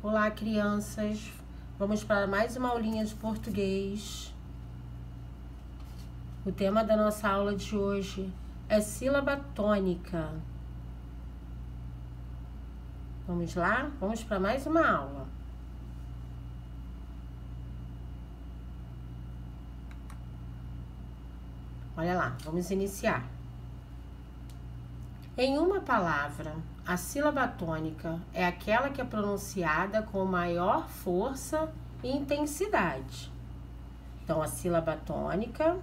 Olá, crianças. Vamos para mais uma aulinha de português. O tema da nossa aula de hoje é sílaba tônica. Vamos lá? Vamos para mais uma aula. Olha lá, vamos iniciar. Em uma palavra, a sílaba tônica é aquela que é pronunciada com maior força e intensidade. Então, a sílaba tônica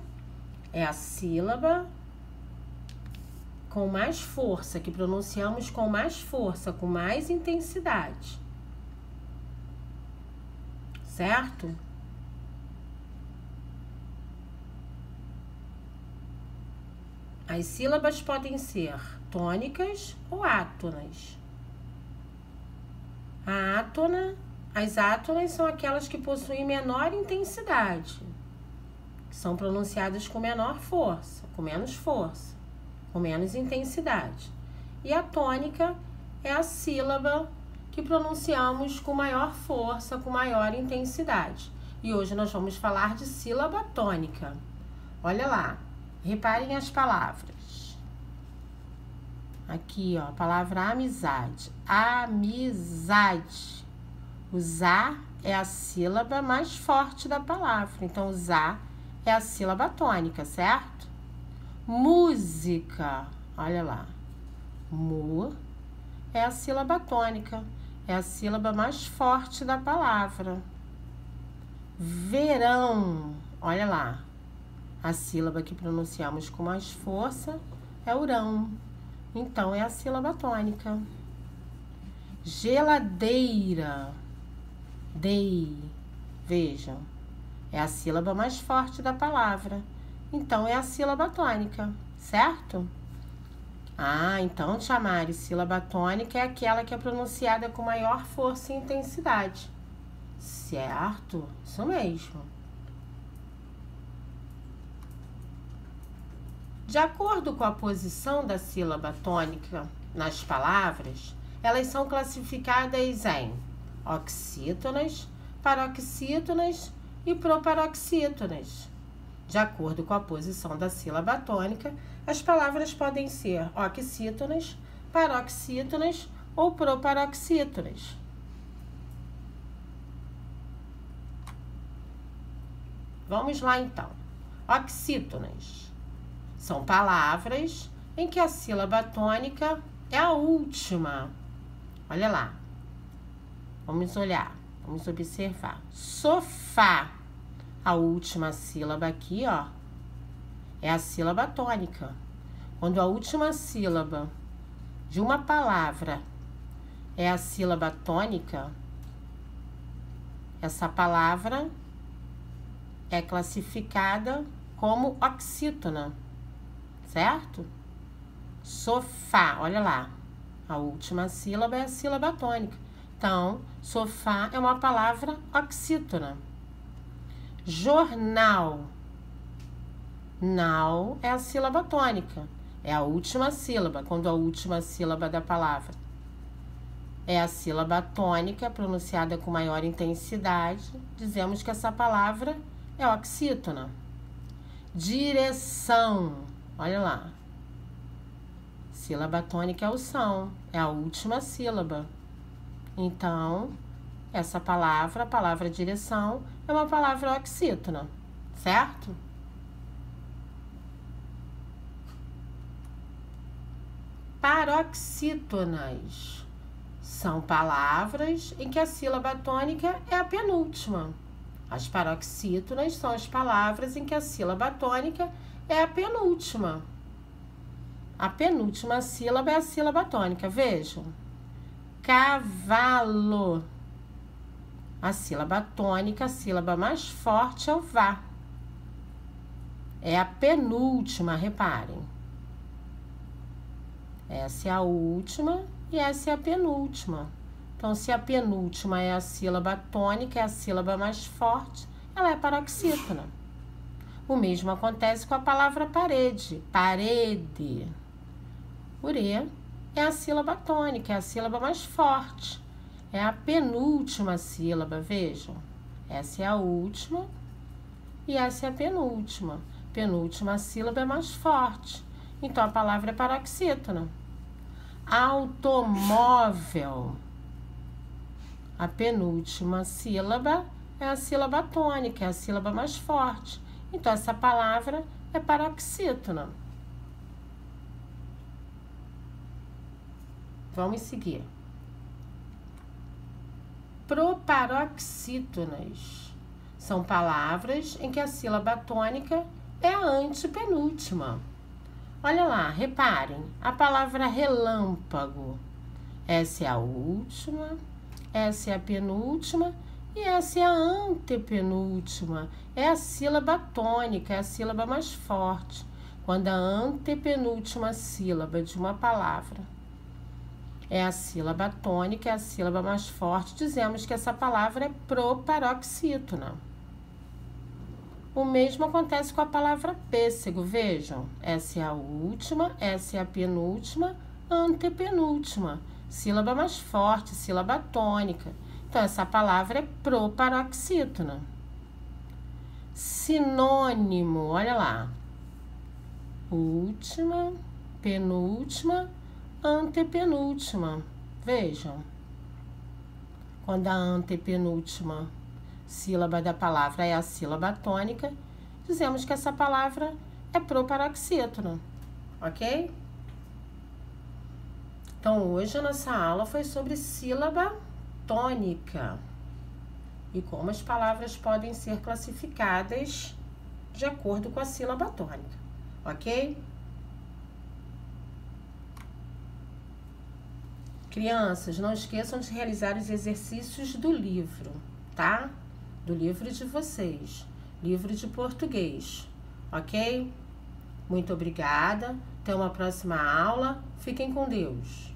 é a sílaba com mais força, que pronunciamos com mais força, com mais intensidade. Certo? As sílabas podem ser tônicas ou átonas. As átonas são aquelas que possuem menor intensidade, que são pronunciadas com menor força, com menos intensidade. E a tônica é a sílaba que pronunciamos com maior força, com maior intensidade. E hoje nós vamos falar de sílaba tônica. Olha lá, reparem as palavras. Aqui, ó, a palavra amizade. Amizade. O zá é a sílaba mais forte da palavra. Então, o zá é a sílaba tônica, certo? Música. Olha lá. Mu é a sílaba tônica. É a sílaba mais forte da palavra. Verão. Olha lá. A sílaba que pronunciamos com mais força é o rão. Então, é a sílaba tônica. Geladeira. Dei. Vejam. É a sílaba mais forte da palavra. Então, é a sílaba tônica. Certo? Então, tia Mari, sílaba tônica é aquela que é pronunciada com maior força e intensidade. Certo? Isso mesmo. De acordo com a posição da sílaba tônica nas palavras, elas são classificadas em oxítonas, paroxítonas e proparoxítonas. De acordo com a posição da sílaba tônica, as palavras podem ser oxítonas, paroxítonas ou proparoxítonas. Vamos lá então. Oxítonas são palavras em que a sílaba tônica é a última. Olha lá. Vamos olhar, vamos observar. Sofá. A última sílaba aqui, ó, é a sílaba tônica. Quando a última sílaba de uma palavra é a sílaba tônica, essa palavra é classificada como oxítona. Certo? Sofá, olha lá. A última sílaba é a sílaba tônica. Então, sofá é uma palavra oxítona. Jornal. Nau é a sílaba tônica. É a última sílaba. Quando a última sílaba da palavra é a sílaba tônica, pronunciada com maior intensidade, dizemos que essa palavra é oxítona. Direção. Olha lá. Sílaba tônica é o som, é a última sílaba. Então, essa palavra, a palavra direção, é uma palavra oxítona, certo? Paroxítonas são palavras em que a sílaba tônica é a penúltima. As paroxítonas são as palavras em que a sílaba tônica é a penúltima. A penúltima sílaba é a sílaba tônica. Vejam. Cavalo. A sílaba tônica, a sílaba mais forte é o vá. É a penúltima, reparem. Essa é a última e essa é a penúltima. Então, se a penúltima é a sílaba tônica, é a sílaba mais forte, ela é paroxítona. O mesmo acontece com a palavra parede. Parede. O rê é a sílaba tônica, é a sílaba mais forte. é a penúltima sílaba, vejam. Essa é a última e essa é a penúltima. Penúltima sílaba é mais forte. Então, a palavra é paroxítona. Automóvel. A penúltima sílaba é a sílaba tônica, é a sílaba mais forte. Então, essa palavra é paroxítona. Vamos seguir. Proparoxítonas. São palavras em que a sílaba tônica é a antepenúltima. Olha lá, reparem, a palavra relâmpago. Essa é a última, essa é a penúltima e essa é a antepenúltima. É a sílaba tônica, é a sílaba mais forte. Quando a antepenúltima sílaba de uma palavra é a sílaba tônica, é a sílaba mais forte, dizemos que essa palavra é proparoxítona. O mesmo acontece com a palavra pêssego, vejam. Essa é a última, essa é a penúltima, antepenúltima. Sílaba mais forte, sílaba tônica. Então, essa palavra é proparoxítona. Sinônimo, olha lá. Última, penúltima, antepenúltima. Vejam. Quando a antepenúltima sílaba da palavra é a sílaba tônica, dizemos que essa palavra é proparoxítona, ok? Então, hoje a nossa aula foi sobre sílaba tônica e como as palavras podem ser classificadas de acordo com a sílaba tônica, ok? Crianças, não esqueçam de realizar os exercícios do livro, tá? Do livro de vocês, livro de português, ok? Muito obrigada, até uma próxima aula, fiquem com Deus.